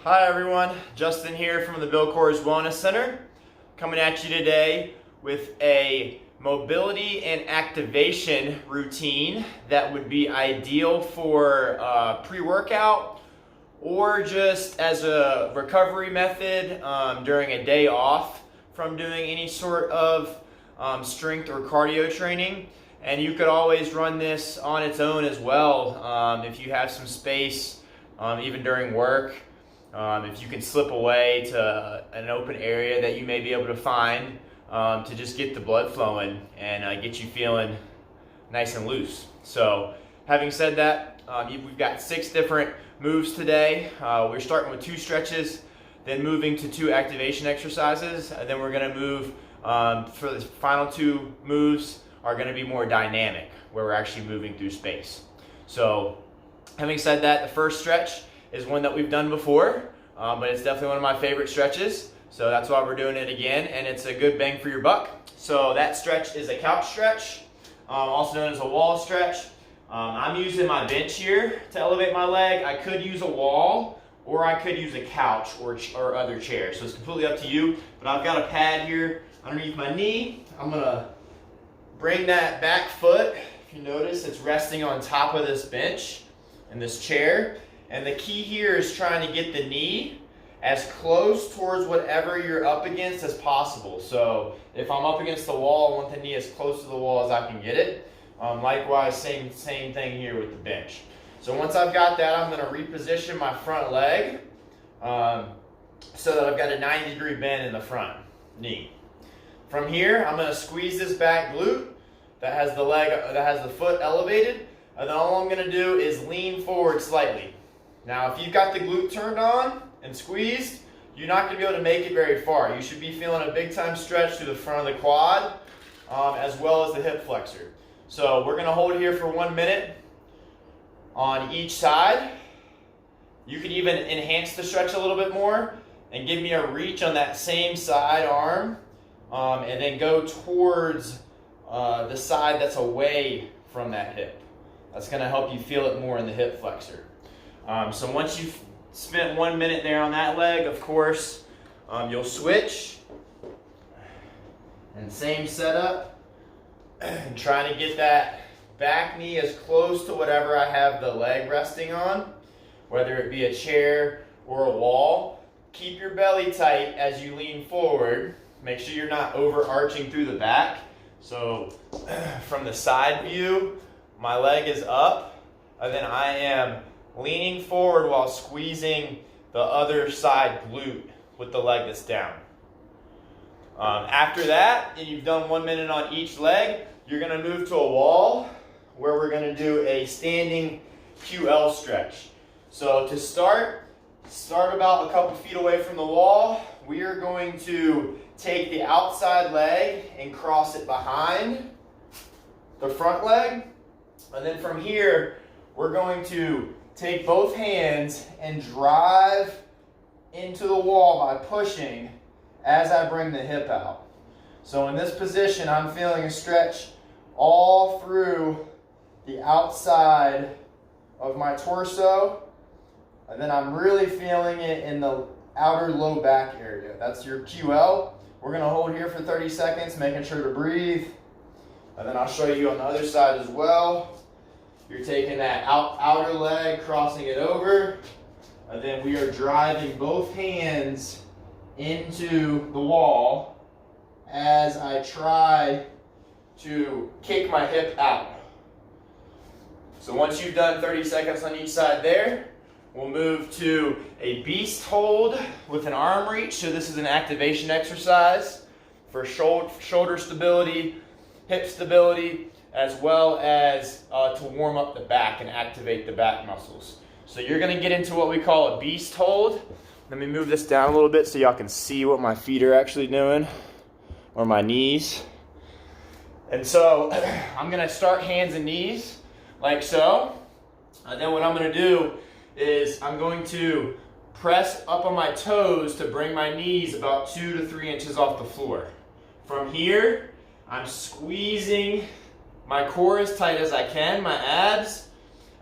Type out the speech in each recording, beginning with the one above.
Hi everyone, Justin here from the Bill Coors Wellness Center, coming at you today with a mobility and activation routine that would be ideal for pre-workout or just as a recovery method during a day off from doing any sort of strength or cardio training. And you could always run this on its own as well if you have some space, even during work. If you can slip away to an open area that you may be able to find to just get the blood flowing and get you feeling nice and loose. So having said that, we've got 6 different moves today. We're starting with 2 stretches, then moving to 2 activation exercises, and then we're going to move for the final 2 moves are going to be more dynamic, where we're actually moving through space. So having said that, the first stretch is one that we've done before, but it's definitely one of my favorite stretches. So that's why we're doing it again, and it's a good bang for your buck. So that stretch is a couch stretch, also known as a wall stretch. I'm using my bench here to elevate my leg. I could use a wall, or I could use a couch or other chair. So it's completely up to you, but I've got a pad here underneath my knee. I'm gonna bring that back foot. If you notice, it's resting on top of this bench and this chair. And the key here is trying to get the knee as close towards whatever you're up against as possible. So if I'm up against the wall, I want the knee as close to the wall as I can get it. Likewise, same thing here with the bench. So once I've got that, I'm gonna reposition my front leg so that I've got a 90-degree bend in the front knee. From here, I'm gonna squeeze this back glute that has the foot elevated, and then all I'm gonna do is lean forward slightly. Now, if you've got the glute turned on and squeezed, you're not going to be able to make it very far. You should be feeling a big time stretch through the front of the quad, as well as the hip flexor. So we're going to hold here for 1 minute on each side. You can even enhance the stretch a little bit more and give me a reach on that same side arm, and then go towards the side that's away from that hip. That's going to help you feel it more in the hip flexor. So once you've spent 1 minute there on that leg, of course, you'll switch. And same setup. And trying to get that back knee as close to whatever I have the leg resting on, whether it be a chair or a wall. Keep your belly tight as you lean forward. Make sure you're not overarching through the back. So from the side view, my leg is up, and then I am leaning forward while squeezing the other side glute with the leg that's down. After that, and you've done 1 minute on each leg, you're going to move to a wall where we're going to do a standing QL stretch. So to start about a couple feet away from the wall. We are going to take the outside leg and cross it behind the front leg. And then from here, we're going to take both hands and drive into the wall by pushing as I bring the hip out. So in this position, I'm feeling a stretch all through the outside of my torso, and then I'm really feeling it in the outer low back area. That's your QL. We're gonna hold here for 30 seconds, making sure to breathe, and then I'll show you on the other side as well. You're taking that outer leg, crossing it over, and then we are driving both hands into the wall as I try to kick my hip out. So once you've done 30 seconds on each side there, we'll move to a beast hold with an arm reach. So this is an activation exercise for shoulder stability, hip stability, as well as to warm up the back and activate the back muscles. So you're gonna get into what we call a beast hold. Let me move this down a little bit so y'all can see what my feet are actually doing, or my knees. And so I'm gonna start hands and knees, like so. And then what I'm gonna do is I'm going to press up on my toes to bring my knees about 2 to 3 inches off the floor. From here, I'm squeezing my core as tight as I can, my abs,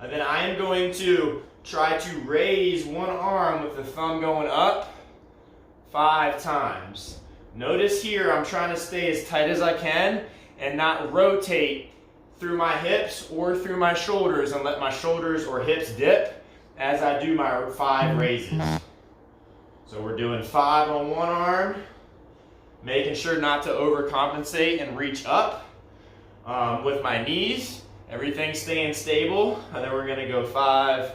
and then I am going to try to raise one arm with the thumb going up 5 times. Notice here I'm trying to stay as tight as I can and not rotate through my hips or through my shoulders and let my shoulders or hips dip as I do my 5 raises. So we're doing 5 on one arm, making sure not to overcompensate and reach up with my knees. Everything staying stable, and then we're going to go 5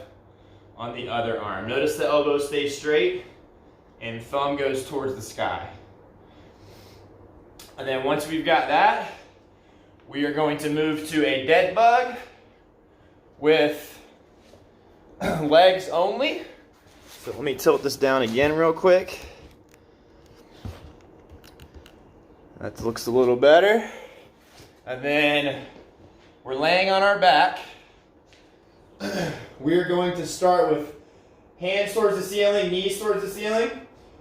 on the other arm. Notice the elbow stays straight and thumb goes towards the sky. And then once we've got that, we are going to move to a dead bug with legs only. So let me tilt this down again real quick. That looks a little better. And then we're laying on our back. We're going to start with hands towards the ceiling, knees towards the ceiling.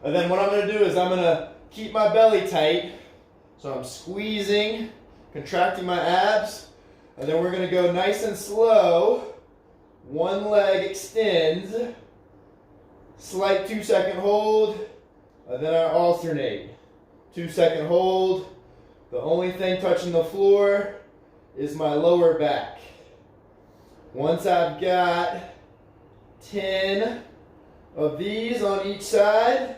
And then what I'm going to do is I'm going to keep my belly tight. So I'm squeezing, contracting my abs. And then we're going to go nice and slow. One leg extends. Slight 2-second hold. And then I alternate. 2-second hold. The only thing touching the floor is my lower back. Once I've got 10 of these on each side,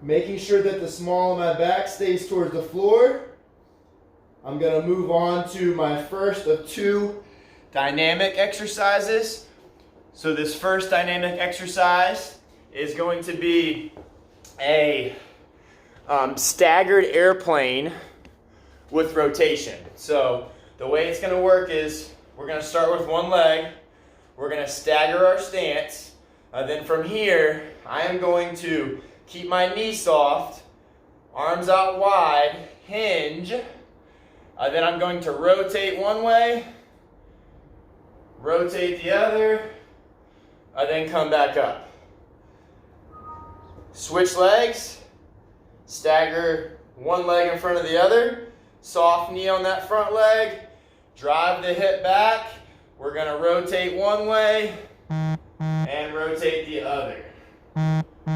making sure that the small of my back stays towards the floor, I'm going to move on to my first of 2 dynamic exercises. So this first dynamic exercise is going to be a staggered airplane with rotation. So the way it's going to work is we're going to start with one leg. We're going to stagger our stance. Then from here, I am going to keep my knees soft, arms out wide, hinge. Then I'm going to rotate one way, rotate the other, then come back up. Switch legs, stagger one leg in front of the other, soft knee on that front leg, drive the hip back. We're going to rotate one way and rotate the other. And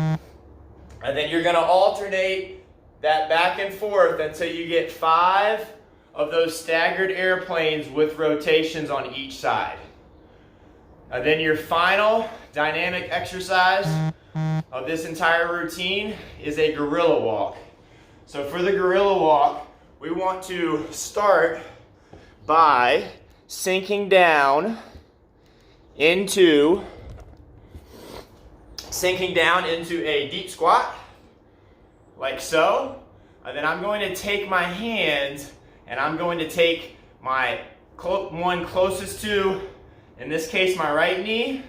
then you're going to alternate that back and forth until you get 5 of those staggered airplanes with rotations on each side. And then your final dynamic exercise of this entire routine is a gorilla walk. So for the gorilla walk, we want to start by sinking down into a deep squat, like so. And then I'm going to take my hands and I'm going to take my one closest to, in this case, my right knee,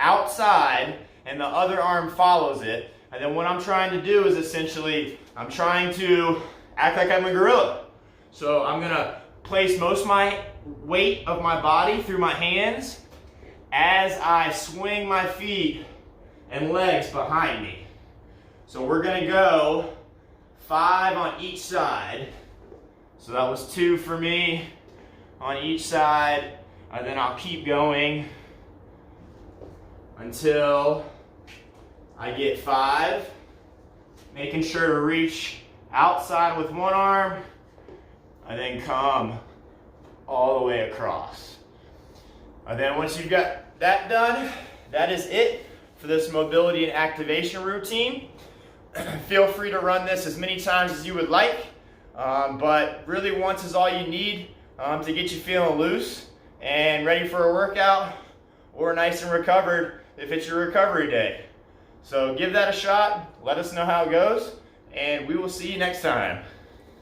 outside, and the other arm follows it. And then what I'm trying to do is essentially, I'm trying to act like I'm a gorilla. So I'm going to place most of my weight of my body through my hands as I swing my feet and legs behind me. So we're going to go 5 on each side. So that was 2 for me on each side. And then I'll keep going until I get 5. Making sure to reach outside with one arm and then come all the way across. And then once you've got that done, that is it for this mobility and activation routine. Feel free to run this as many times as you would like, but really once is all you need to get you feeling loose and ready for a workout or nice and recovered if it's your recovery day. So give that a shot, let us know how it goes, and we will see you next time.